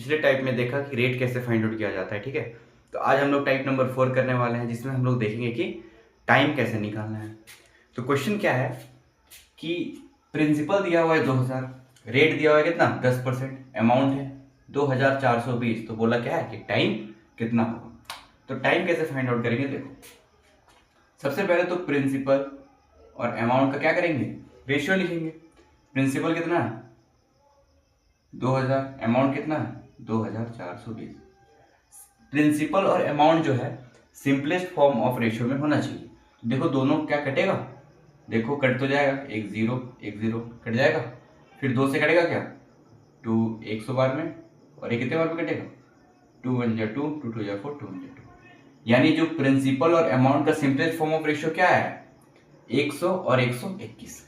पिछले टाइप में देखा कि रेट कैसे फाइंड आउट किया जाता है, ठीक है। तो आज हम लोग टाइप नंबर 4 करने वाले हैं, जिसमें हम लोग देखेंगे कि टाइम कैसे निकालना है। तो क्वेश्चन क्या है कि प्रिंसिपल दिया हुआ है 2000, रेट दिया हुआ है कितना 10%, अमाउंट है 2420। तो बोला क्या है कि टाइम कितना होगा। तो टाइम कैसे फाइंड आउट करेंगे, देखो सबसे पहले तो प्रिंसिपल और अमाउंट का क्या करेंगे, रेशियो लिखेंगे। प्रिंसिपल कितना है 2000, अमाउंट कितना है 2420। प्रिंसिपल और अमाउंट जो है सिंपलेस्ट फॉर्म ऑफ रेशियो में होना चाहिए। तो देखो दोनों क्या कटेगा, देखो कट तो जाएगा, एक जीरो कट जाएगा, फिर 2 से कटेगा क्या 2 100 बार में, और ये कितने बार में कटेगा 2 1 जा 2 2 2 जा 4 2 1 जा 2। यानी जो प्रिंसिपल और अमाउंट का सिंपलेस्ट फॉर्म ऑफ रेशियो क्या है 100 और 121।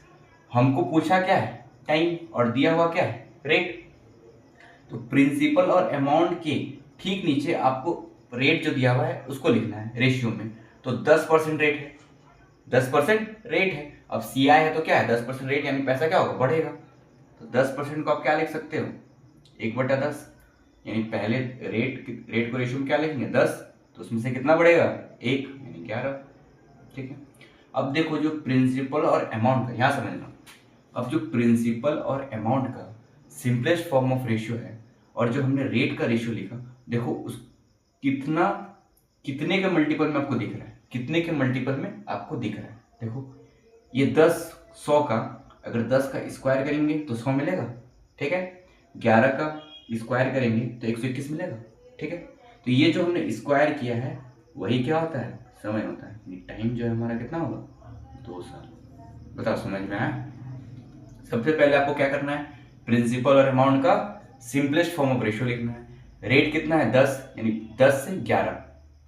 हमको पूछा क्या है टाइम, और दिया हुआ क्या है रेट। तो प्रिंसिपल और अमाउंट के ठीक नीचे आपको रेट जो दिया हुआ है उसको लिखना है रेशियो में। तो 10% रेट है, 10% रेट है। अब सी आई है तो क्या है 10% रेट, यानी पैसा क्या होगा बढ़ेगा। तो 10% को आप क्या लिख सकते हो 1/10, यानी पहले रेट को रेशियो में क्या लिखेंगे 10, तो उसमें से कितना बढ़ेगा 1, यानी 11। ठीक है। अब देखो जो प्रिंसिपल और अमाउंट का, यहाँ समझना, अब जो प्रिंसिपल और अमाउंट का सिंपलेस्ट फॉर्म ऑफ रेशियो है और जो हमने रेट का रेशियो लिखा, देखो उस कितना कितने के मल्टीपल में आपको दिख रहा है, कितने के मल्टीपल में आपको दिख रहा है। देखो ये 10 100 का, अगर 10 का स्क्वायर करेंगे तो 100 मिलेगा, ठीक है। 11 का स्क्वायर करेंगे तो 121 मिलेगा, ठीक है। तो ये जो हमने स्क्वायर किया है वही क्या होता है समय होता है। टाइम जो है हमारा कितना होगा 2 साल। बताओ समझ में आया। सबसे पहले आपको क्या करना है प्रिंसिपल और अमाउंट का सिंपलेस्ट फॉर्म ऑफ रेशियो लिखना है। रेट कितना है 10, यानी 10 से 11,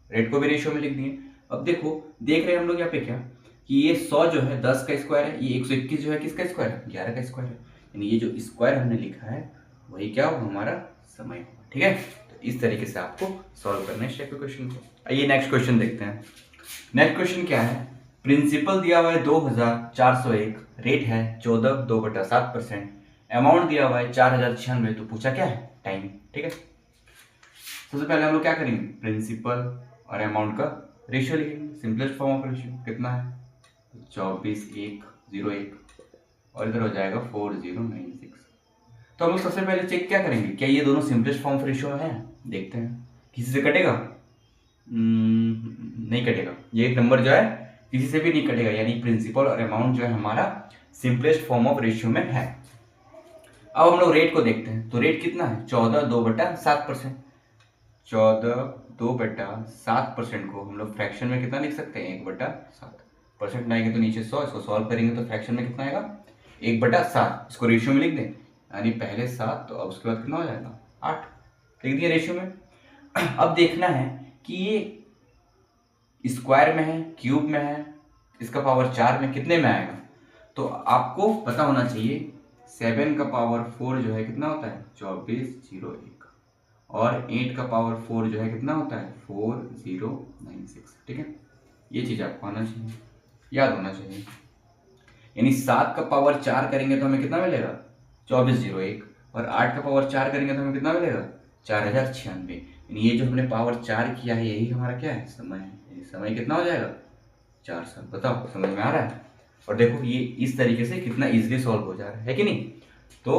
रेट को भी रेशियो में लिख दिए। अब देखो देख रहे हैं हम लोग यहाँ पे क्या कि ये 100 जो है 10 का स्क्वायर है, ये 121 जो है किसका स्क्वायर है 11 का स्क्वायर है, यानी ये जो स्क्वायर हमने लिखा है वही क्या होगा हमारा समय होगा, ठीक है। तो इस तरीके से आपको सॉल्व करना है इस टाइप के क्वेश्चन को। आइए नेक्स्ट क्वेश्चन देखते हैं। नेक्स्ट क्वेश्चन क्या है, प्रिंसिपल दिया हुआ है 2401, रेट है 14 2/7%, अमाउंट दिया हुआ है 4096। तो पूछा क्या है टाइम, ठीक है। सबसे पहले हम लोग क्या करेंगे प्रिंसिपल और अमाउंट का रेशियो लिखेंगे। सिंपलेस्ट फॉर्म ऑफ रेशियो कितना है 24:1:01, और इधर हो जाएगा 4096। तो हम लोग सबसे पहले चेक क्या करेंगे, क्या ये दोनों सिंपलेस्ट फॉर्म ऑफ रेशियो है, देखते हैं किसी से कटेगा नहीं कटेगा, ये एक नंबर जो है किसी से भी नहीं कटेगा, यानी प्रिंसिपल और अमाउंट जो है हमारा सिंपलेस्ट फॉर्म ऑफ रेशियो में है। अब हम लोग रेट को देखते हैं। तो रेट कितना है 14 2/7%। 14 2/7% को हम लोग फ्रैक्शन में कितना लिख सकते हैं 1/7। परसेंट लाएंगे तो नीचे 100, इसको सॉल्व करेंगे तो फ्रैक्शन में कितना आएगा 1/7। इसको रेशियो में लिख दें, यानी पहले 7 तो अब उसके बाद कितना हो जाएगा 8, लिख दिया रेशियो में। अब देखना है कि ये स्क्वायर में है क्यूब में है, इसका पावर 4 में कितने में आएगा। तो आपको पता होना चाहिए 7 का पावर 4 जो है कितना होता है 2401, और 8 का पावर 4 जो है कितना होता है 4096, ठीक है। ये चीज़ आपको आना चाहिए, याद होना चाहिए। यानी 7 का पावर 4 करेंगे तो हमें कितना मिलेगा 2401, और 8 का पावर 4 करेंगे तो हमें कितना मिलेगा 4096। यानी ये जो हमने पावर 4 किया है यही हमारा क्या है समय है। यानी समय कितना हो जाएगा 4 साल। बताओ समझ में आ रहा है। और देखो ये इस तरीके से कितना इजीली सॉल्व हो जा रहा है कि नहीं। तो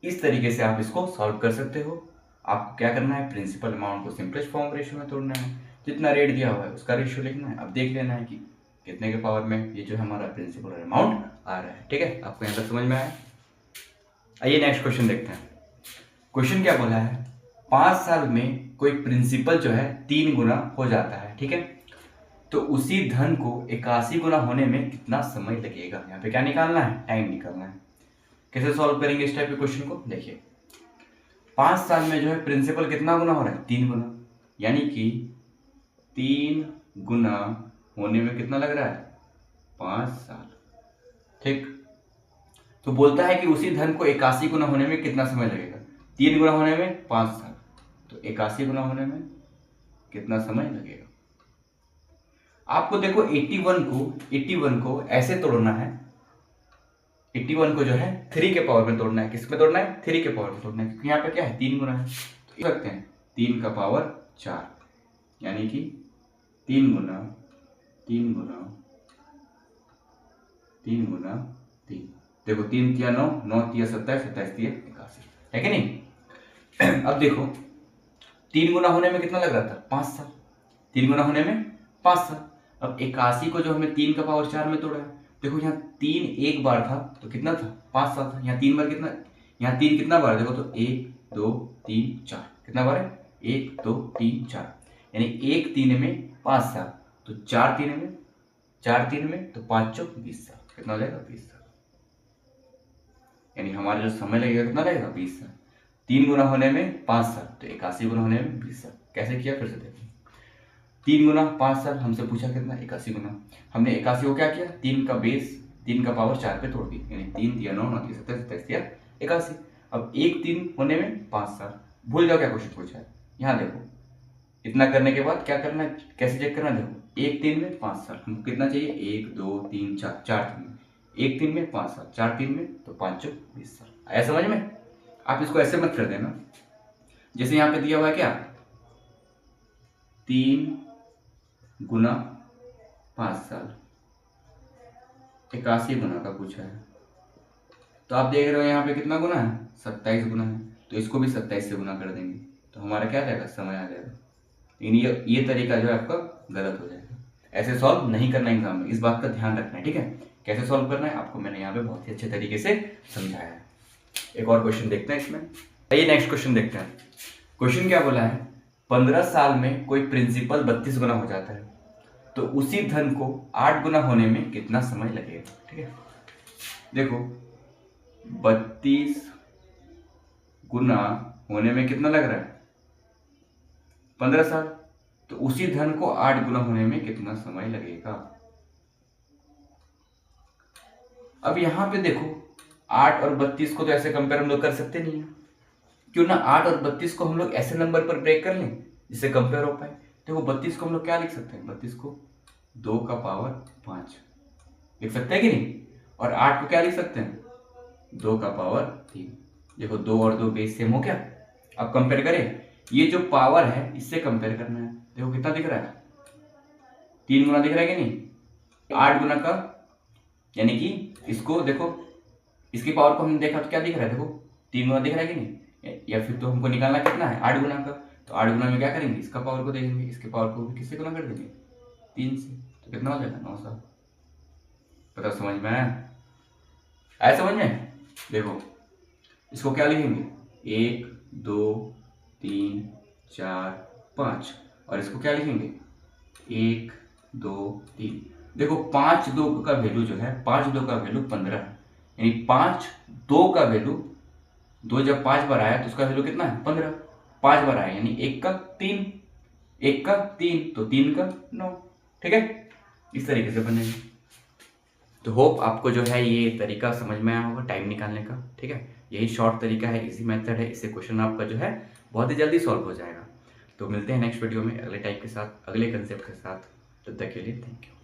इस तरीके से आप इसको सॉल्व कर सकते हो। आपको क्या करना है प्रिंसिपल अमाउंट को सिंपलेस्ट फॉर्म रेशियो में तोड़ना है, जितना रेट दिया हुआ है उसका रेशियो लिखना है। अब देख लेना है कि कितने के पावर में ये जो हमारा प्रिंसिपल और अमाउंट आ रहा है, ठीक है। आपको यहाँ तक समझ में आया। आइए नेक्स्ट क्वेश्चन देखते हैं। क्वेश्चन क्या बोला है 5 साल में कोई प्रिंसिपल जो है 3 गुना हो जाता है, ठीक है। तो उसी धन को 81 गुना होने में कितना समय लगेगा। यहाँ पे क्या निकालना है टाइम निकालना है। कैसे सॉल्व करेंगे इस टाइप के क्वेश्चन को, देखिए 5 साल में जो है प्रिंसिपल कितना गुना हो रहा है 3 गुना, यानी कि 3 गुना होने में कितना लग रहा है 5 साल, ठीक। तो बोलता है कि उसी धन को 81 गुना होने में कितना समय लगेगा। 3 गुना होने में 5 साल, तो 81 गुना होने में कितना समय लगेगा। आपको देखो 81 को ऐसे तोड़ना है, 81 को जो है 3 के पावर में तोड़ना है। किस में तोड़ना है? 3 के पावर में तोड़ना है, क्योंकि यहाँ पे क्या है 3 गुना है, तो लिख सकते हैं 3 का पावर 4, यानी कि 3 गुना 3 गुना 3 गुना 3। देखो 3 तिया 9, 9 तिया 27, 27 तिया 81, है कि नहीं? अब देखो 3 गुना होने में कितना लग रहा था? 5 साल। 3 गुना होने में 5 साल। अब 81 को जो हमें 3 का पावर 4 में तोड़ा है, देखो यहाँ 3 एक बार था तो कितना था? 5 साल था। यहाँ 3 बार कितना, यहाँ 3 कितना बार? देखो तो 1 2 3 4, कितना बार है? 1 2 3 4, यानी 1 3 में 5 साल, तो 4 3 में तो 5 चौक 20 साल, कितना हो जाएगा? 20 साल। यानी हमारा जो समय लगेगा कितना लगेगा? 20 साल। 3 गुना होने में 5 साल, तो 81 गुना होने में 20 साल। कैसे किया? फिर से देखो, 3 गुना 5 साल, हमसे पूछा कितना? 81 गुना। हमने 81 को क्या किया? 3 का बेस 3 का पावर 4 पे तोड़ दी, यानी 3 तिया 9, 9 तिया 27, 27 तिया 81। अब 1 3 होने में 5 साल। भूल जाओ क्या क्वेश्चन पूछा है। यहाँ देखो, इतना करने के बाद क्या करना है, कैसे चेक करना है? देखो 1 3 में 5 साल, हमको कितना चाहिए? 1 2 3 4, 4 3 में, 1 3 में 5 साल, 4 3 में तो 5 चौक 20 साल। आया समझ में? आप इसको ऐसे मत कर देना, जैसे यहाँ पे दिया हुआ है क्या, 3 गुना 5 साल, 81 गुना का पूछा है, तो आप देख रहे हो यहाँ पे कितना गुना है? 27 गुना है, तो इसको भी 27 से गुना कर देंगे, तो हमारा क्या जाएगा? समय आ जाएगा। लेकिन ये तरीका जो है आपका गलत हो जाएगा। ऐसे सॉल्व नहीं करना एग्जाम में, इस बात का ध्यान रखना है, ठीक है? कैसे सॉल्व करना है आपको मैंने यहाँ पे बहुत ही अच्छे तरीके से समझाया है। एक और क्वेश्चन देखते हैं इसमें। आइए नेक्स्ट क्वेश्चन देखते हैं। क्वेश्चन क्या बोला है? 15 साल में कोई प्रिंसिपल 32 गुना हो जाता है, तो उसी धन को 8 गुना होने में कितना समय लगेगा? ठीक है, देखो 32 गुना होने में कितना लग रहा है? 15 साल। तो उसी धन को 8 गुना होने में कितना समय लगेगा? अब यहां पे देखो 8 और 32 को तो ऐसे कंपेयर हम लोग कर सकते नहीं है, क्यों ना 8 और 32 को हम लोग ऐसे नंबर पर ब्रेक कर लें जिससे कंपेयर हो पाए। देखो 32 को हम लोग क्या लिख सकते हैं? 32 को 2 का पावर 5 लिख सकते हैं कि नहीं? और 8 को क्या लिख सकते हैं? 2 का पावर 3। देखो 2 और 2 बेस सेम हो क्या? अब कंपेयर करें, ये जो पावर है इससे कंपेयर करना है। देखो कितना दिख रहा है? 3 गुना दिख रहा है कि नहीं? 8 गुना का, यानी कि इसको देखो, इसकी पावर को हमने देखा तो क्या दिख रहा है? देखो 3 गुना दिख रहा है कि नहीं? या फिर तो हमको निकालना कितना है? 8 गुना का। तो 8 गुना में क्या करेंगे? इसका पावर को देखेंगे, इसके पावर को भी किससे गुना कर देंगे? 3 से, तो कितना हो जाएगा? 9 साल। पता समझ में आया? आया समझ में? देखो इसको क्या लिखेंगे? 1 2 3 4 5, और इसको क्या लिखेंगे? 1 2 3। देखो 5 2 का वैल्यू जो है, 5 2 का वैल्यू 15 है, यानी 5 2 का वैल्यू, 2 जब 5 बार आया तो उसका वैल्यू कितना है? 15। 5 बार आया यानी 1 का 3, 1 का 3 तो 3 का 9। ठीक है, इस तरीके से बनेगा। तो होप आपको जो है ये तरीका समझ में आया होगा टाइम निकालने का। ठीक है, यही शॉर्ट तरीका है, इजी मेथड है, इससे क्वेश्चन आपका जो है बहुत ही जल्दी सॉल्व हो जाएगा। तो मिलते हैं नेक्स्ट वीडियो में अगले टाइप के साथ, अगले कंसेप्ट के साथ। तब तक के लिए थैंक यू।